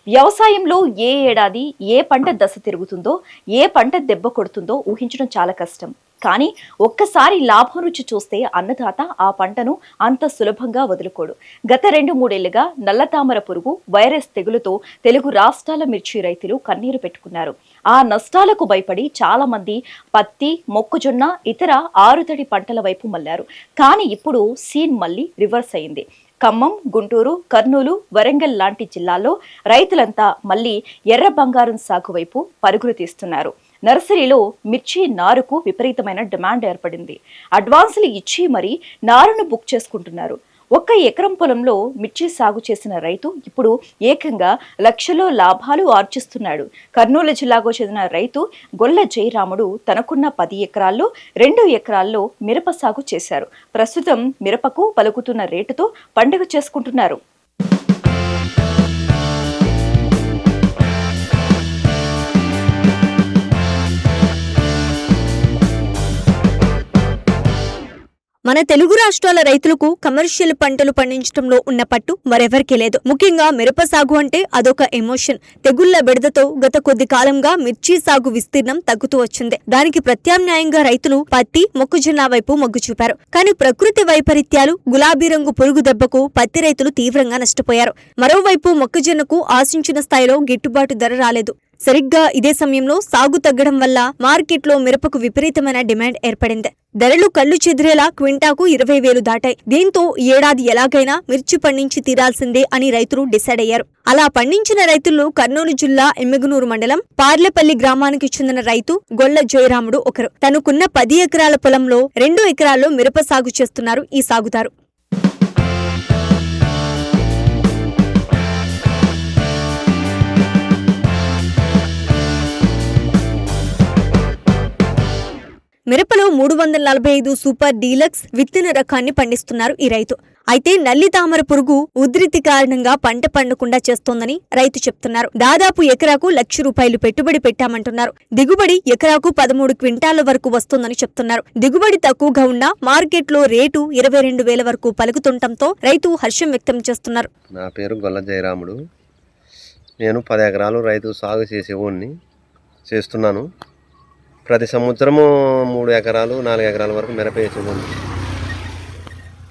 వ్యవసాయంలో ఏ ఏడాది ఏ పంట దశ తిరుగుతుందో, ఏ పంట దెబ్బ కొడుతుందో ఊహించడం చాలా కష్టం. కానీ ఒక్కసారి లాభం రుచి చూస్తే అన్నదాత ఆ పంటను అంత సులభంగా వదులుకోడు. గత 2-3 ఏళ్లుగా నల్లతామర పురుగు వైరస్ తెగులుతో తెలుగు రాష్ట్రాల మిర్చి రైతులు కన్నీరు పెట్టుకున్నారు. ఆ నష్టాలకు భయపడి చాలా మంది పత్తి, మొక్కజొన్న, ఇతర ఆరుతడి పంటల వైపు మళ్లారు. కానీ ఇప్పుడు సీన్ మళ్ళీ రివర్స్ అయింది. ఖమ్మం, గుంటూరు, కర్నూలు, వరంగల్ లాంటి జిల్లాల్లో రైతులంతా మళ్లీ ఎర్ర బంగారం సాగు వైపు పరుగులు తీస్తున్నారు. నర్సరీలో మిర్చి నారుకు విపరీతమైన డిమాండ్ ఏర్పడింది. అడ్వాన్సులు ఇచ్చి మరీ నారును బుక్ చేసుకుంటున్నారు. 1 ఎకరం పొలంలో మిర్చి సాగు చేసిన రైతు ఇప్పుడు ఏకంగా లక్షలో లాభాలు ఆర్జిస్తున్నాడు. కర్నూలు జిల్లాకు చెందిన రైతు గొల్ల జయరాముడు తనకున్న 10 ఎకరాల్లో 2 ఎకరాల్లో మిరప సాగు చేశారు. ప్రస్తుతం మిరపకు పలుకుతున్న రేటుతో పండుగ చేసుకుంటున్నారు. మన తెలుగు రాష్ట్రాల రైతులకు కమర్షియల్ పంటలు పండించడంలో ఉన్న పట్టు మరెవరికీ లేదు. ముఖ్యంగా మిరప సాగు అంటే అదొక ఎమోషన్. తెగుళ్ల బెడదతో గత కొద్ది కాలంగా మిర్చి సాగు విస్తీర్ణం తగ్గుతూ వచ్చింది. దానికి ప్రత్యామ్నాయంగా రైతులు పత్తి, మొక్కజొన్న వైపు మొగ్గు చూపారు. కానీ ప్రకృతి వైపరీత్యాలు, గులాబీ రంగు పురుగు దెబ్బకు పత్తి రైతులు తీవ్రంగా నష్టపోయారు. మరోవైపు మొక్కజొన్నకు ఆశించిన స్థాయిలో గిట్టుబాటు ధర రాలేదు. సరిగ్గా ఇదే సమయంలో సాగు తగ్గడం వల్ల మార్కెట్లో మిరపకు విపరీతమైన డిమాండ్ ఏర్పడింది. ధరలు కళ్లు చెదిరేలా క్వింటాకు 20,000 దాటాయి. దీంతో ఏడాది ఎలాగైనా మిర్చి పండించి తీరాల్సిందే అని రైతులు డిసైడ్ అయ్యారు. అలా పండించిన రైతుల్లో కర్నూలు జిల్లా ఎమ్మిగనూరు మండలం పార్లపల్లి గ్రామానికి చెందిన రైతు గొల్ల జయరాముడు ఒకరు. తనకున్న 10 ఎకరాల పొలంలో 2 ఎకరాల్లో మిరప సాగు చేస్తున్నారు ఈ సాగుదారు. మిరపలో 345 సూపర్ డీలక్స్ విత్తన రకాన్ని పండిస్తున్నారు ఈ రైతు. అయితే నల్లి తామర పురుగు ఉధృతి కారణంగా పంట పండకుండా చేస్తోందని రైతు చెప్తున్నారు. దాదాపు ఎకరాకు ₹1,00,000 పెట్టుబడి పెట్టామంటున్నారు. దిగుబడి ఎకరాకు 13 క్వింటాల వరకు వస్తోందని చెప్తున్నారు. దిగుబడి తక్కువగా ఉన్నా మార్కెట్లో రేటు 22,000 వరకు పలుకుతుండటంతో రైతు హర్షం వ్యక్తం చేస్తున్నారు. నా పేరు గొల్ల జయరాముడు. నేను 10 ఎకరాలు రైతు సాగు చేస్తున్నాను. ప్రతి సంవత్సరము 3 ఎకరాలు 4 ఎకరాల వరకు మిరప వేసేవాడిని.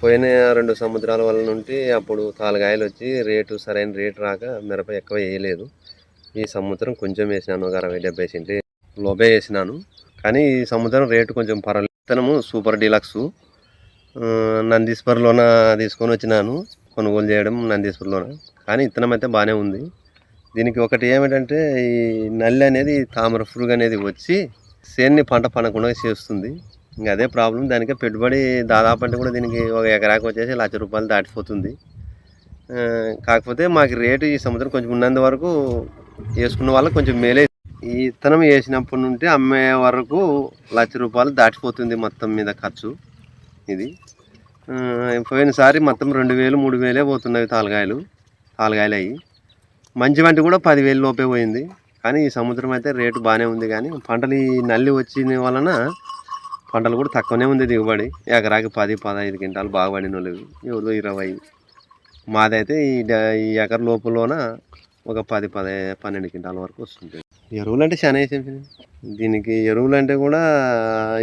పోయిన 2 సంవత్సరాల వల్ల నుండి అప్పుడు తాలుగాయలు వచ్చి సరైన రేటు రాక మిరప ఎక్కువ వేయలేదు. ఈ సంవత్సరం కొంచెం వేసినాను, ఒక 60-70 సెంట్లు లోపే వేసినాను. కానీ ఈ సంవత్సరం రేటు కొంచెం పర్వాలేదు. విత్తనము సూపర్ డీలక్స్ నందీశ్వర్లోన తీసుకొని వచ్చినాను, కొనుగోలు చేయడం నందీశ్వర్లోన. కానీ విత్తనం అయితే బాగానే ఉంది. దీనికి ఒకటి ఏమిటంటే ఈ నల్లి అనేది, తామర పురుగు అనేది వచ్చి చేన్ని పంట పండకుండా చేస్తుంది. ఇంకా అదే ప్రాబ్లం. దానికే పెట్టుబడి దాదాపు అంటే కూడా దీనికి ఒక ఎకరాకు వచ్చేసి ₹1,00,000 దాటిపోతుంది. కాకపోతే మాకు రేటు ఈ సంవత్సరం కొంచెం ఉన్నంత వరకు వేసుకున్న వాళ్ళకి కొంచెం మేలే. ఈ విత్తనం వేసినప్పటి నుండి అమ్మే వరకు ₹1,00,000 దాటిపోతుంది మొత్తం మీద ఖర్చు. ఇది పోయినసారి మొత్తం 2,000-3,000 పోతున్నవి తాలుగాయలు అయ్యి. మంచి వంటి కూడా 10,000 లోపే పోయింది. కానీ ఈ సంవత్సరం అయితే రేటు బాగానే ఉంది. కానీ పంటలు ఈ నల్లి వచ్చిన వలన పంటలు కూడా తక్కువనే ఉంది దిగుబడి. ఎకరాకి 10-15 క్వింటాలు బాగా పడిన వాళ్ళు, ఎవరు 20. మాదైతే ఈ ఎకర లోపలన ఒక 10-12 క్వింటాల వరకు వస్తుంది. ఎరువులు అంటే చాలా వేసాం. దీనికి ఎరువులు అంటే కూడా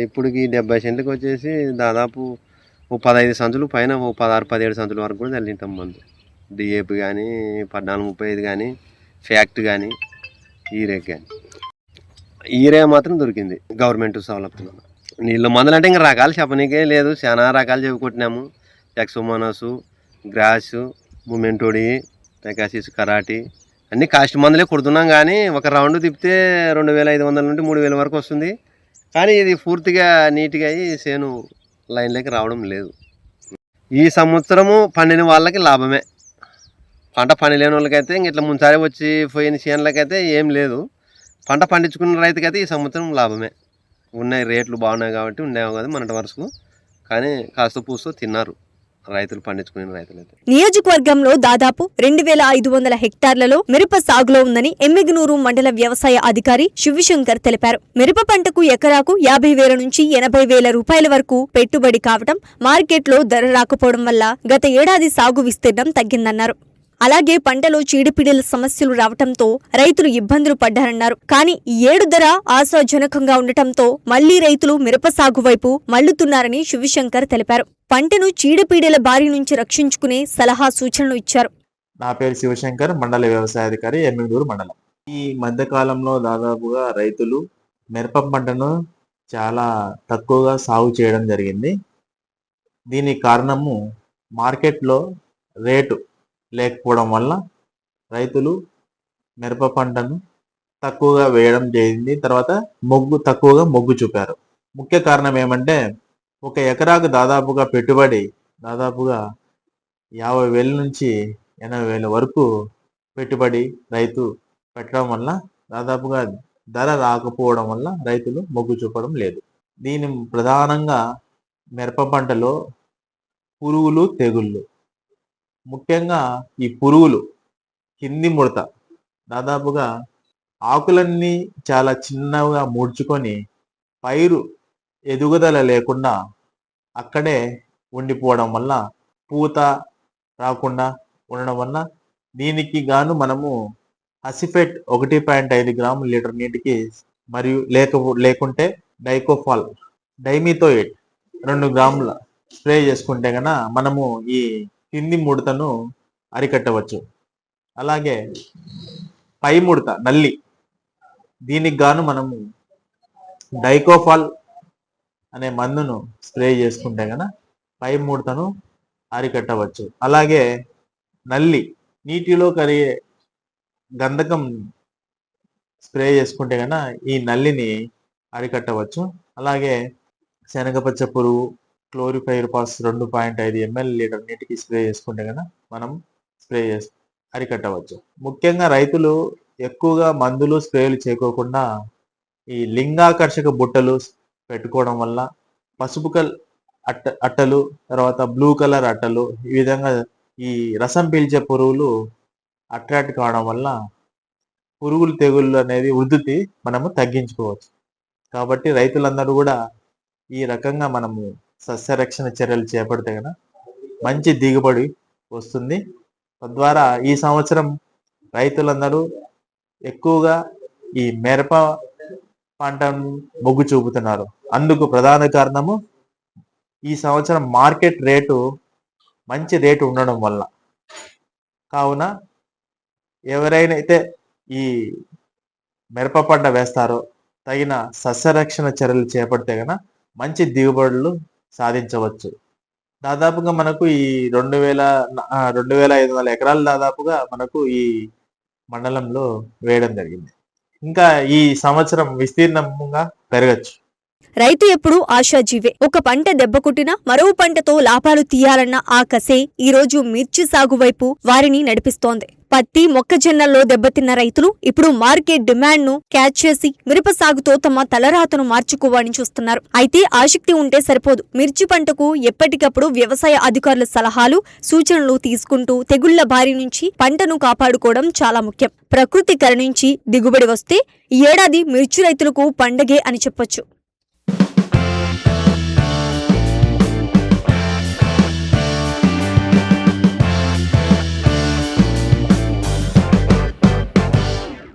ఇప్పటికి 70 సెంట్లకు వచ్చేసి దాదాపు 15 సంచులు పైన 16-17 సంచుల వరకు కూడా చల్లింటాం మందు. డిఏపి కానీ, 14-35 కానీ, ఫ్యాక్ట్ కానీ, ఈరే మాత్రం దొరికింది గవర్నమెంట్ సౌలభ్యంలో. నీళ్ళు మందులు అంటే ఇంకా రకాలు చెప్పనీకే లేదు. చాలా రకాలు చెప్పుకుంటున్నాము. ఎక్సోమోనస్, గ్రాస్, మూమెంటోడి, పెకాసిస్, కరాటి అన్నీ కాస్ట్ మందులే కొడుతున్నాం. కానీ ఒక రౌండ్ తిప్పితే 2,500 నుండి 3,000 వరకు వస్తుంది. కానీ ఇది పూర్తిగా నీట్గా అయ్యి చేను లైన్లోకి రావడం లేదు. ఈ సంవత్సరము పండిన వాళ్ళకి లాభమే. పంట పండిలేని వాళ్ళకైతే ఇంక ఇట్లా ముంచారి వచ్చి పోయిన చేనులకైతే ఏం లేదు. పంట పండించుకున్న రైతుకైతే ఈ సంవత్సరం లాభమే. ఉన్నాయి రేట్లు బాగున్నాయి కాబట్టి ఉండేవి కదా మనటి వరుసకు. కానీ కాస్త పూస్తూ తిన్నారు రైతులు, పండించుకునే రైతులైతే. నియోజకవర్గంలో దాదాపు 2,500 హెక్టార్లలో మిరప సాగులో ఉందని ఎమ్మిగనూరు మండల వ్యవసాయ అధికారి శివశంకర్ తెలిపారు. మిరప పంటకు ఎకరాకు 50,000 నుంచి 80,000 రూపాయల వరకు పెట్టుబడి కావడం, మార్కెట్లో ధర రాకపోవడం వల్ల గత ఏడాది సాగు విస్తీర్ణం తగ్గిందన్నారు. అలాగే పంటలో చీడపీడల సమస్యలు రావటంతో రైతులు ఇబ్బందులు పడ్డారన్నారు. కానీ ఈ ఏడు ధర ఆశాజనకంగా ఉండటంతో మళ్లీ రైతులు మిరప సాగు వైపు మళ్లుతున్నారని శివశంకర్ తెలిపారు. పంటను చీడపీడల బారి నుంచి రక్షించుకునే సలహా సూచనలు ఇచ్చారు. నా పేరు శివశంకర్, మండల వ్యవసాయాధికారి, ఎమ్మిగనూరు మండలం. ఈ మధ్య కాలంలో దాదాపుగా రైతులు మిరప పంటను చాలా తక్కువగా సాగు చేయడం జరిగింది. దీనికి కారణము మార్కెట్లో రేటు లేకపోవడం వల్ల రైతులు మిరప పంటను తక్కువగా వేయడం జరిగింది. తర్వాత తక్కువగా మొగ్గు చూపారు. ముఖ్య కారణం ఏమంటే, ఒక ఎకరాకు దాదాపుగా పెట్టుబడి దాదాపుగా 50,000 నుంచి 80,000 వరకు పెట్టుబడి రైతు పెట్టడం వల్ల దాదాపుగా ధర రాకపోవడం వల్ల రైతులు మొగ్గు చూపడం లేదు. దీని ప్రధానంగా మిరప పంటలో పురుగులు, తెగుళ్ళు, ముఖ్యంగా ఈ పురుగులు కింది ముడత, దాదాపుగా ఆకులన్నీ చాలా చిన్నగా ముడుచుకొని పైరు ఎదుగుదల లేకుండా అక్కడే ఉండిపోవడం వల్ల, పూత రాకుండా ఉండడం వల్ల దీనికి గాను మనము అసిఫేట్ 1.5 గ్రాములు లీటర్ నీటికి మరియు లేకుంటే డైకోఫాల్ డైమిథోయేట్ 2 గ్రాముల స్ప్రే చేసుకుంటే గన మనము ఈ కింది ముడతను అరికట్టవచ్చు. అలాగే పై ముడత, నల్లి, దీనికి గాను మనము డైకోఫాల్ అనే మందును స్ప్రే చేసుకుంటే గన పై ముడతను అరికట్టవచ్చు. అలాగే నల్లి, నీటిలో కరిగే గంధకం స్ప్రే చేసుకుంటే గన ఈ నల్లిని అరికట్టవచ్చు. అలాగే శనగపచ్చ పురుగు క్లోరిపైరిపాస్ 2.5 ml లీటర్ నీటికి స్ప్రే చేసుకుంటే గన మనం అరికట్టవచ్చు. ముఖ్యంగా రైతులు ఎక్కువగా మందులు స్ప్రేలు చేయకోకుండా ఈ లింగాకర్షక బుట్టలు పెట్టుకోవడం వల్ల పసుపు అట్టలు, తర్వాత బ్లూ కలర్ అట్టలు, ఈ విధంగా ఈ రసం పీల్చే పురుగులు అట్రాక్ట్ కావడం వల్ల పురుగులు, తెగుళ్ళు అనేది ఉధృతి మనము తగ్గించుకోవచ్చు. కాబట్టి రైతులందరూ కూడా ఈ రకంగా మనము సస్యరక్షణ చర్యలు చేపడితే కనుక మంచి దిగుబడి వస్తుంది. తద్వారా ఈ సంవత్సరం రైతులందరూ ఎక్కువగా ఈ మిరప పంటను మొగ్గు చూపుతున్నారు. అందుకు ప్రధాన కారణము ఈ సంవత్సరం మార్కెట్ రేటు మంచి రేటు ఉండడం వల్ల. కావున ఎవరైనా అయితే ఈ మిరప పంట వేస్తారో తగిన సస్యరక్షణ చర్యలు చేపడితే కనుక మంచి దిగుబడులు సాధించవచ్చు. దాదాపుగా మనకు ఈ 2,500 ఎకరాలు దాదాపుగా మనకు ఈ మండలంలో వేయడం జరిగింది. ఇంకా ఈ సంవత్సరం విస్తీర్ణంగా పెరగచ్చు. రైతు ఎప్పుడూ ఆశాజీవే. ఒక పంట దెబ్బకొట్టినా మరో పంటతో లాభాలు తీయాలన్న ఆ కసే ఈ రోజు మిర్చి సాగు వైపు వారిని నడిపిస్తోంది. పత్తి, మొక్కజొన్నల్లో దెబ్బతిన్న రైతులు ఇప్పుడు మార్కెట్ డిమాండ్ ను క్యాచ్ చేసి మిరప సాగుతో తమ తలరాతను మార్చుకోవాలని చూస్తున్నారు. అయితే ఆసక్తి ఉంటే సరిపోదు. మిర్చి పంటకు ఎప్పటికప్పుడు వ్యవసాయ అధికారుల సలహాలు, సూచనలు తీసుకుంటూ తెగుళ్ల బారి నుంచి పంటను కాపాడుకోవడం చాలా ముఖ్యం. ప్రకృతి కరుణించి దిగుబడి వస్తే ఈ ఏడాది మిర్చి రైతులకు పండగే అని చెప్పొచ్చు.